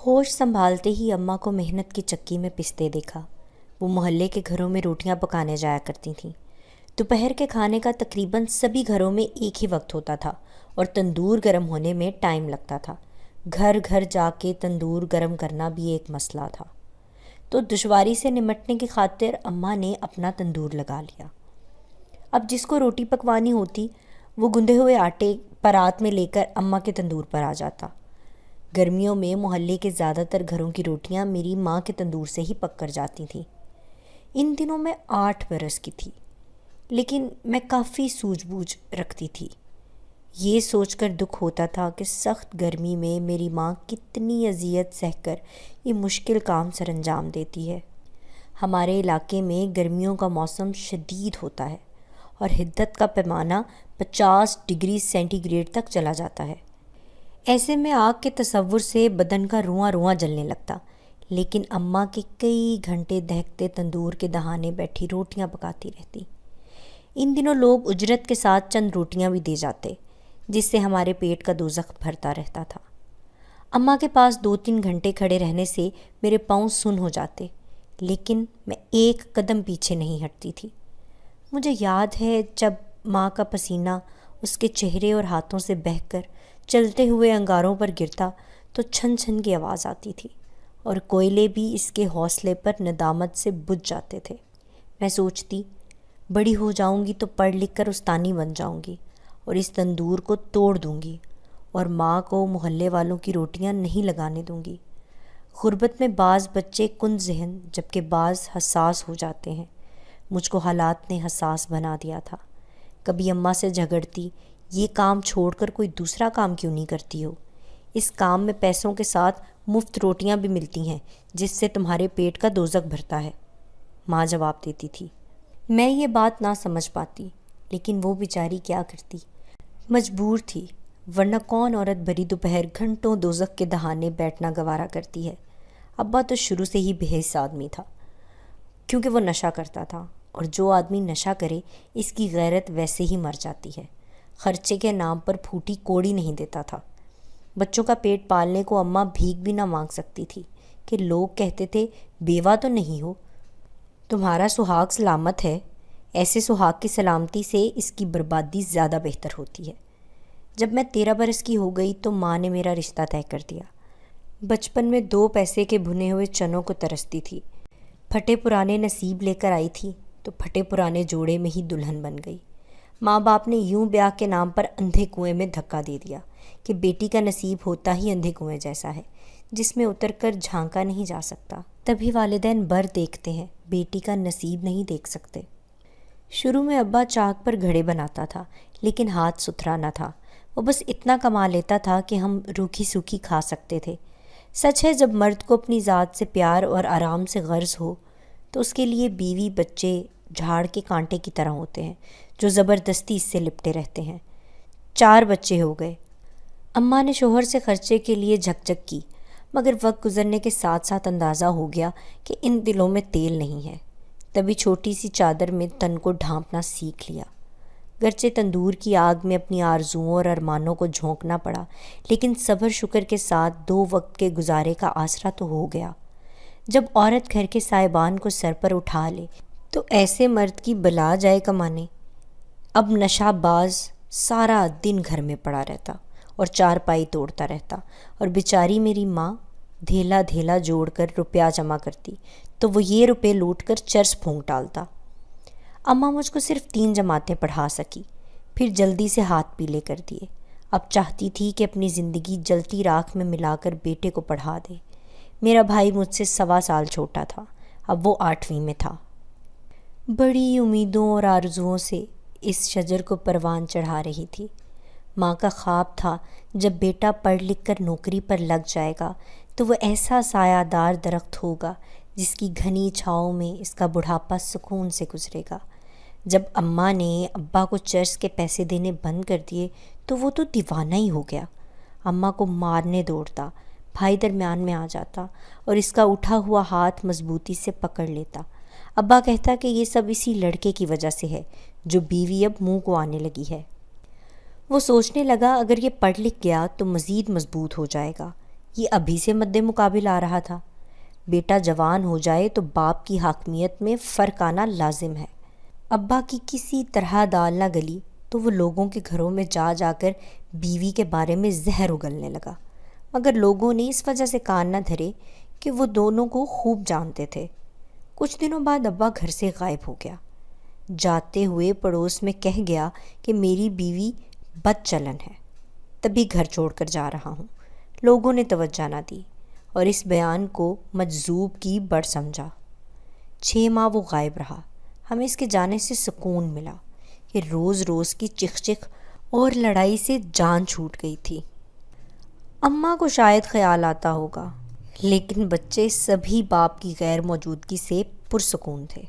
ہوش سنبھالتے ہی اماں کو محنت کی چکی میں پستے دیکھا۔ وہ محلے کے گھروں میں روٹیاں پکانے جایا کرتی تھیں۔ دوپہر کے کھانے کا تقریباً سبھی گھروں میں ایک ہی وقت ہوتا تھا اور تندور گرم ہونے میں ٹائم لگتا تھا۔ گھر گھر جا کے تندور گرم کرنا بھی ایک مسئلہ تھا، تو دشواری سے نمٹنے کی خاطر اماں نے اپنا تندور لگا لیا۔ اب جس کو روٹی پکوانی ہوتی وہ گندے ہوئے آٹے پرات میں لے کر اماں کے تندور پر آ جاتا۔ گرمیوں میں محلے کے زیادہ تر گھروں کی روٹیاں میری ماں کے تندور سے ہی پک کر جاتی تھیں۔ ان دنوں میں 8 برس کی تھی، لیکن میں کافی سوجھ بوجھ رکھتی تھی۔ یہ سوچ کر دکھ ہوتا تھا کہ سخت گرمی میں میری ماں کتنی اذیت سہ کر یہ مشکل کام سر انجام دیتی ہے۔ ہمارے علاقے میں گرمیوں کا موسم شدید ہوتا ہے اور حدت کا پیمانہ 50 ڈگری سینٹی گریڈ تک چلا جاتا ہے۔ ایسے میں آگ کے تصور سے بدن کا رواں رواں جلنے لگتا، لیکن اماں کے کئی گھنٹے دہکتے تندور کے دہانے بیٹھی روٹیاں پکاتی رہتی۔ ان دنوں لوگ اجرت کے ساتھ چند روٹیاں بھی دے جاتے، جس سے ہمارے پیٹ کا دوزخ بھرتا رہتا تھا۔ اماں کے پاس 2-3 گھنٹے کھڑے رہنے سے میرے پاؤں سن ہو جاتے، لیکن میں ایک قدم پیچھے نہیں ہٹتی تھی۔ مجھے یاد ہے جب ماں کا پسینہ اس کے چہرے اور ہاتھوں سے بہہ کر چلتے ہوئے انگاروں پر گرتا تو چھن چھن کی آواز آتی تھی، اور کوئلے بھی اس کے حوصلے پر ندامت سے بجھ جاتے تھے۔ میں سوچتی، بڑی ہو جاؤں گی تو پڑھ لکھ کر استانی بن جاؤں گی اور اس تندور کو توڑ دوں گی اور ماں کو محلے والوں کی روٹیاں نہیں لگانے دوں گی۔ غربت میں بعض بچے کن ذہن جبکہ بعض حساس ہو جاتے ہیں۔ مجھ کو حالات نے حساس بنا دیا تھا۔ کبھی اماں سے جھگڑتی، یہ کام چھوڑ کر کوئی دوسرا کام کیوں نہیں کرتی ہو؟ اس کام میں پیسوں کے ساتھ مفت روٹیاں بھی ملتی ہیں جس سے تمہارے پیٹ کا دوزخ بھرتا ہے۔ ماں جواب دیتی تھی۔ میں یہ بات نہ سمجھ پاتی، لیکن وہ بیچاری کیا کرتی، مجبور تھی، ورنہ کون عورت بھری دوپہر گھنٹوں دوزخ کے دہانے بیٹھنا گوارا کرتی ہے۔ ابا تو شروع سے ہی بے حس آدمی تھا، کیونکہ وہ نشہ کرتا تھا، اور جو آدمی نشہ کرے اس کی غیرت ویسے ہی مر جاتی ہے۔ خرچے کے نام پر پھوٹی کوڑی نہیں دیتا تھا۔ بچوں کا پیٹ پالنے کو اماں بھیک بھی نہ مانگ سکتی تھی کہ لوگ کہتے تھے بیوہ تو نہیں ہو، تمہارا سہاگ سلامت ہے۔ ایسے سہاگ کی سلامتی سے اس کی بربادی زیادہ بہتر ہوتی ہے۔ جب میں 13 برس کی ہو گئی تو ماں نے میرا رشتہ طے کر دیا۔ بچپن میں 2 پیسے کے بھنے ہوئے چنوں کو ترستی تھی۔ پھٹے پرانے نصیب لے کر آئی تھی تو پھٹے پرانے جوڑے میں ہی دلہن بن گئی۔ ماں باپ نے یوں بیاہ کے نام پر اندھے کنویں میں دھکا دے دیا کہ بیٹی کا نصیب ہوتا ہی اندھے کنویں جیسا ہے، جس میں اتر کر جھانکا نہیں جا سکتا۔ تبھی والدین بر دیکھتے ہیں، بیٹی کا نصیب نہیں دیکھ سکتے۔ شروع میں ابا چاک پر گھڑے بناتا تھا، لیکن ہاتھ ستھرا نہ تھا۔ وہ بس اتنا کما لیتا تھا کہ ہم روکھی سوکھی کھا سکتے تھے۔ سچ ہے، جب مرد کو اپنی ذات سے پیار اور آرام سے غرض ہو تو اس کے لیے بیوی بچے جھاڑ کے کانٹے کی طرح ہوتے ہیں جو زبردستی اس سے لپٹے رہتے ہیں۔ 4 بچے ہو گئے۔ اماں نے شوہر سے خرچے کے لیے جھک جھک کی، مگر وقت گزرنے کے ساتھ ساتھ اندازہ ہو گیا کہ ان دلوں میں تیل نہیں ہے۔ تبھی چھوٹی سی چادر میں تن کو ڈھانپنا سیکھ لیا۔ گرچہ تندور کی آگ میں اپنی آرزوؤں اور ارمانوں کو جھونکنا پڑا، لیکن صبر شکر کے ساتھ 2 وقت کے گزارے کا آسرا تو ہو گیا۔ جب عورت گھر کے سائبان کو سر پر اٹھا لے تو ایسے مرد کی بلا جائے کمانے۔ اب نشہ باز سارا دن گھر میں پڑا رہتا اور چارپائی توڑتا رہتا، اور بیچاری میری ماں دھیلا دھیلا جوڑ کر روپیہ جمع کرتی تو وہ یہ روپے لوٹ کر چرس پھونک ڈالتا۔ اماں مجھ کو صرف 3 جماعتیں پڑھا سکی، پھر جلدی سے ہاتھ پیلے کر دیے۔ اب چاہتی تھی کہ اپنی زندگی جلتی راکھ میں ملا کر بیٹے کو پڑھا دے۔ میرا بھائی مجھ سے 1.25 سال چھوٹا تھا، اب وہ 8ویں میں تھا۔ بڑی امیدوں اور آرزوؤں سے اس شجر کو پروان چڑھا رہی تھی۔ ماں کا خواب تھا جب بیٹا پڑھ لکھ کر نوکری پر لگ جائے گا تو وہ ایسا سایہ دار درخت ہوگا جس کی گھنی چھاؤں میں اس کا بڑھاپا سکون سے گزرے گا۔ جب اماں نے ابا کو چرس کے پیسے دینے بند کر دیے تو وہ تو دیوانہ ہی ہو گیا۔ اماں کو مارنے دوڑتا، بھائی درمیان میں آ جاتا اور اس کا اٹھا ہوا ہاتھ مضبوطی سے پکڑ لیتا۔ ابا کہتا کہ یہ سب اسی لڑکے کی وجہ سے ہے جو بیوی اب منہ کو آنے لگی ہے۔ وہ سوچنے لگا اگر یہ پڑھ لکھ گیا تو مزید مضبوط ہو جائے گا، یہ ابھی سے مد مقابل آ رہا تھا۔ بیٹا جوان ہو جائے تو باپ کی حاکمیت میں فرق آنا لازم ہے۔ ابا کی کسی طرح دال نہ گلی تو وہ لوگوں کے گھروں میں جا جا کر بیوی کے بارے میں زہر اگلنے لگا، مگر لوگوں نے اس وجہ سے کان نہ دھرے کہ وہ دونوں کو خوب جانتے تھے۔ کچھ دنوں بعد ابا گھر سے غائب ہو گیا۔ جاتے ہوئے پڑوس میں کہہ گیا کہ میری بیوی بد چلن ہے، تبھی گھر چھوڑ کر جا رہا ہوں۔ لوگوں نے توجہ نہ دی اور اس بیان کو مجذوب کی بڑھ سمجھا۔ 6 ماہ وہ غائب رہا۔ ہمیں اس کے جانے سے سکون ملا کہ روز روز کی چکھ چکھ اور لڑائی سے جان چھوٹ گئی تھی۔ اماں کو شاید خیال آتا ہوگا، لیکن بچے سبھی باپ کی غیر موجودگی سے پرسکون تھے،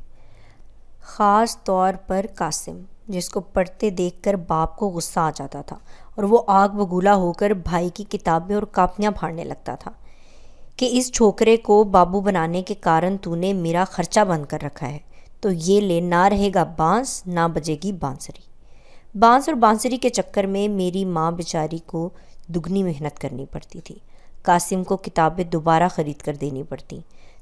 خاص طور پر قاسم، جس کو پڑھتے دیکھ کر باپ کو غصہ آ جاتا تھا اور وہ آگ بگولا ہو کر بھائی کی کتابیں اور کاپیاں پھاڑنے لگتا تھا کہ اس چھوکرے کو بابو بنانے کے کارن تو نے میرا خرچہ بند کر رکھا ہے، تو یہ لے، نہ رہے گا بانس نہ بجے گی بانسری۔ بانس اور بانسری کے چکر میں میری ماں بیچاری کو دگنی محنت کرنی پڑتی تھی۔ قاسم کو کتابیں دوبارہ خرید کر دینی پڑتی،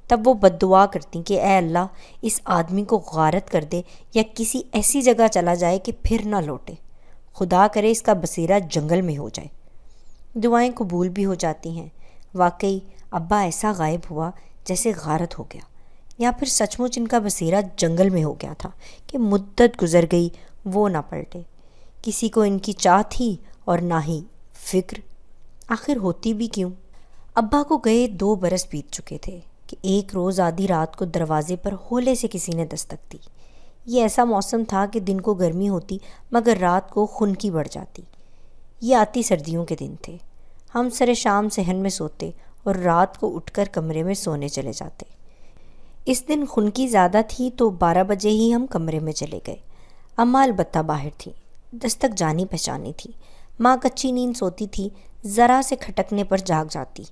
تب وہ بد دعا کرتی کہ اے اللہ اس آدمی کو غارت کر دے یا کسی ایسی جگہ چلا جائے کہ پھر نہ لوٹے، خدا کرے اس کا بسیرا جنگل میں ہو جائے۔ دعائیں قبول بھی ہو جاتی ہیں۔ واقعی ابا ایسا غائب ہوا جیسے غارت ہو گیا، یا پھر سچ مچ ان کا بسیرا جنگل میں ہو گیا تھا کہ مدت گزر گئی وہ نہ پلٹے۔ کسی کو ان کی چاہ تھی اور نہ ہی فکر، آخر ہوتی بھی کیوں۔ ابا کو گئے 2 برس بیت چکے تھے کہ ایک روز آدھی رات کو دروازے پر ہولے سے کسی نے دستک دی۔ یہ ایسا موسم تھا کہ دن کو گرمی ہوتی مگر رات کو خنکی بڑھ جاتی۔ یہ آتی سردیوں کے دن تھے۔ ہم سر شام صحن میں سوتے اور رات کو اٹھ کر کمرے میں سونے چلے جاتے۔ اس دن خنکی زیادہ تھی تو 12 بجے ہی ہم کمرے میں چلے گئے۔ اماں البتہ باہر تھی، دستک جانی پہچانی تھی۔ ماں کچی نیند سوتی تھی، ذرا سے کھٹکنے پر جاگ جاتی۔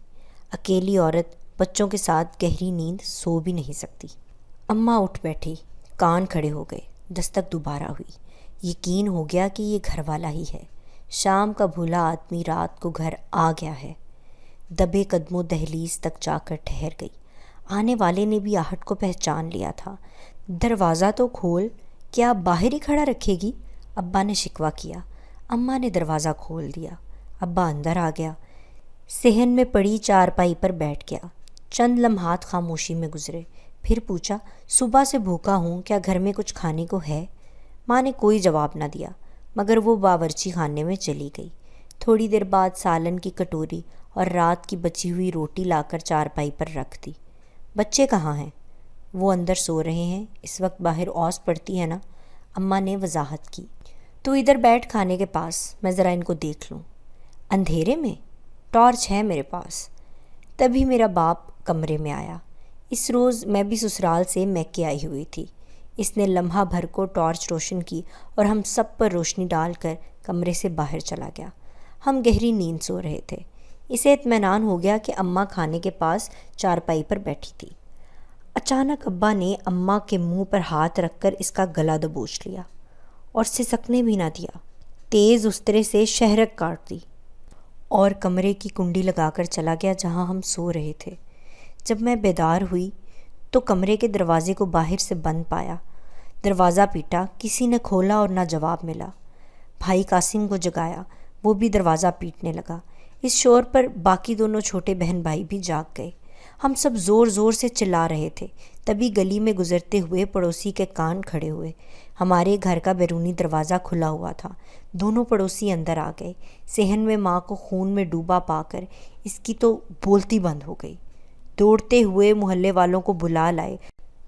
اکیلی عورت بچوں کے ساتھ گہری نیند سو بھی نہیں سکتی۔ اماں اٹھ بیٹھی، کان کھڑے ہو گئے، دستک دوبارہ ہوئی۔ یقین ہو گیا کہ یہ گھر والا ہی ہے۔ شام کا بھولا آدمی رات کو گھر آ گیا ہے۔ دبے قدموں دہلیز تک جا کر ٹھہر گئی۔ آنے والے نے بھی آہٹ کو پہچان لیا تھا۔ دروازہ تو کھول، کیا باہر ہی کھڑا رکھے گی؟ ابا نے شکوہ کیا۔ اماں نے دروازہ کھول دیا۔ ابا اندر آ گیا، صحن میں پڑی چارپائی پر بیٹھ گیا۔ چند لمحات خاموشی میں گزرے، پھر پوچھا، صبح سے بھوکا ہوں، کیا گھر میں کچھ کھانے کو ہے؟ ماں نے کوئی جواب نہ دیا مگر وہ باورچی خانے میں چلی گئی۔ تھوڑی دیر بعد سالن کی کٹوری اور رات کی بچی ہوئی روٹی لا کر چارپائی پر رکھ دی۔ بچے کہاں ہیں؟ وہ اندر سو رہے ہیں، اس وقت باہر اوس پڑتی ہے نا، اماں نے وضاحت کی۔ تو ادھر بیٹھ کھانے کے پاس، میں ذرا ان کو دیکھ لوں۔ اندھیرے میں؟ ٹارچ ہے میرے پاس۔ تبھی میرا باپ کمرے میں آیا۔ اس روز میں بھی سسرال سے میکے آئی ہوئی تھی۔ اس نے لمحہ بھر کو ٹارچ روشن کی اور ہم سب پر روشنی ڈال کر کمرے سے باہر چلا گیا۔ ہم گہری نیند سو رہے تھے۔ اسے اطمینان ہو گیا کہ اماں کھانے کے پاس چارپائی پر بیٹھی تھی۔ اچانک ابا نے اماں کے منہ پر ہاتھ رکھ کر اس کا گلا دبوچ لیا اور سسکنے بھی نہ دیا۔ تیز استرے سے شہرک کاٹ دی اور کمرے کی کنڈی لگا کر چلا گیا جہاں ہم سو رہے تھے۔ جب میں بیدار ہوئی تو کمرے کے دروازے کو باہر سے بند پایا۔ دروازہ پیٹا، کسی نے کھولا اور نہ جواب ملا۔ بھائی قاسم کو جگایا، وہ بھی دروازہ پیٹنے لگا۔ اس شور پر باقی دونوں چھوٹے بہن بھائی بھی جاگ گئے۔ ہم سب زور زور سے چلا رہے تھے، تبھی گلی میں گزرتے ہوئے پڑوسی کے کان کھڑے ہوئے۔ ہمارے گھر کا بیرونی دروازہ کھلا ہوا تھا۔ دونوں پڑوسی اندر آ گئے۔ صحن میں ماں کو خون میں ڈوبا پا کر اس کی تو بولتی بند ہو گئی۔ دوڑتے ہوئے محلے والوں کو بلا لائے۔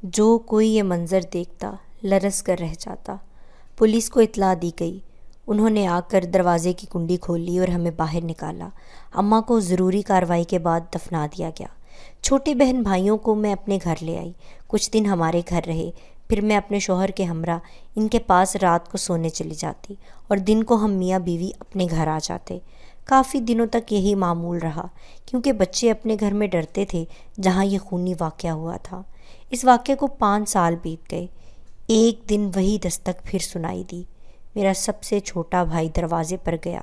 جو کوئی یہ منظر دیکھتا لرز کر رہ جاتا۔ پولیس کو اطلاع دی گئی۔ انہوں نے آ کر دروازے کی کنڈی کھول لی اور ہمیں باہر نکالا۔ اماں کو ضروری کارروائی کے بعد دفنا دیا گیا۔ چھوٹے بہن بھائیوں کو میں اپنے گھر لے آئی۔ کچھ دن ہمارے گھر رہے، پھر میں اپنے شوہر کے ہمراہ ان کے پاس رات کو سونے چلی جاتی اور دن کو ہم میاں بیوی اپنے گھر آ جاتے۔ کافی دنوں تک یہی معمول رہا، کیونکہ بچے اپنے گھر میں ڈرتے تھے جہاں یہ خونی واقعہ ہوا تھا۔ اس واقعے کو 5 سال بیت گئے۔ ایک دن وہی دستک پھر سنائی دی۔ میرا سب سے چھوٹا بھائی دروازے پر گیا۔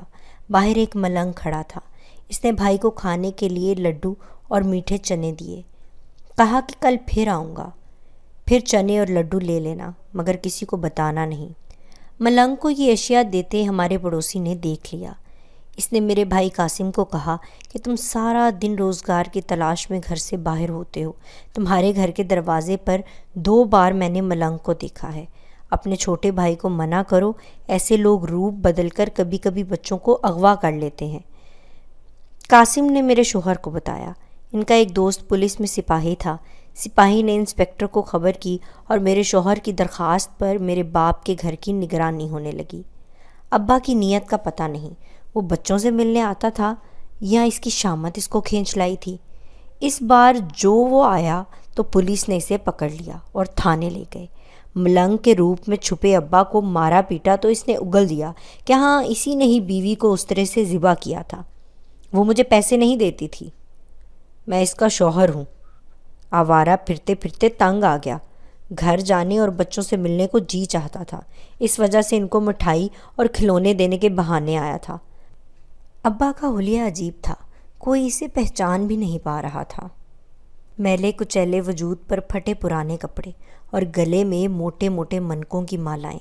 باہر ایک ملنگ کھڑا تھا۔ اس نے بھائی کو کھانے کے لیے لڈو اور میٹھے چنے دیے، کہا کہ کل پھر آؤں گا، پھر چنے اور لڈو لے لینا، مگر کسی کو بتانا نہیں۔ ملنگ کو یہ اشیاء دیتے ہمارے پڑوسی نے دیکھ لیا۔ اس نے میرے بھائی قاسم کو کہا کہ تم سارا دن روزگار کی تلاش میں گھر سے باہر ہوتے ہو، تمہارے گھر کے دروازے پر 2 بار میں نے ملنگ کو دیکھا ہے، اپنے چھوٹے بھائی کو منع کرو، ایسے لوگ روپ بدل کر کبھی کبھی بچوں کو اغوا کر لیتے ہیں۔ قاسم نے میرے شوہر کو بتایا۔ ان کا ایک دوست پولیس میں سپاہی تھا۔ سپاہی نے انسپکٹر کو خبر کی اور میرے شوہر کی درخواست پر میرے باپ کے گھر کی نگرانی ہونے لگی۔ ابا کی نیت کا پتہ نہیں، وہ بچوں سے ملنے آتا تھا یا اس کی شامت اس کو کھینچ لائی تھی۔ اس بار جو وہ آیا تو پولیس نے اسے پکڑ لیا اور تھانے لے گئے۔ ملنگ کے روپ میں چھپے ابا کو مارا پیٹا تو اس نے اگل دیا کہ ہاں اسی نے ہی بیوی کو اس طرح سے ذبح کیا تھا، وہ مجھے پیسے نہیں دیتی تھی، میں اس کا شوہر ہوں۔ آوارہ پھرتے پھرتے تنگ آ گیا، گھر جانے اور بچوں سے ملنے کو جی چاہتا تھا، اس وجہ سے ان کو مٹھائی اور کھلونے دینے کے بہانے آیا تھا۔ ابا کا حلیہ عجیب تھا، کوئی اسے پہچان بھی نہیں پا رہا تھا۔ میلے کچیلے وجود پر پھٹے پرانے کپڑے اور گلے میں موٹے موٹے منکوں کی مالائیں،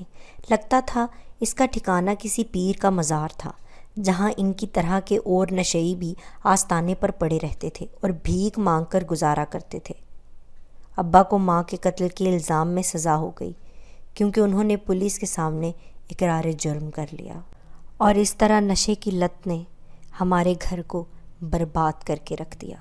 لگتا تھا اس کا ٹھکانہ کسی پیر کا مزار تھا، جہاں ان کی طرح کے اور نشئی بھی آستانے پر پڑے رہتے تھے اور بھیک مانگ کر گزارا کرتے تھے۔ ابا کو ماں کے قتل کے الزام میں سزا ہو گئی، کیونکہ انہوں نے پولیس کے سامنے اقرار جرم کر لیا، اور اس طرح نشے کی لت نے ہمارے گھر کو برباد کر کے رکھ دیا۔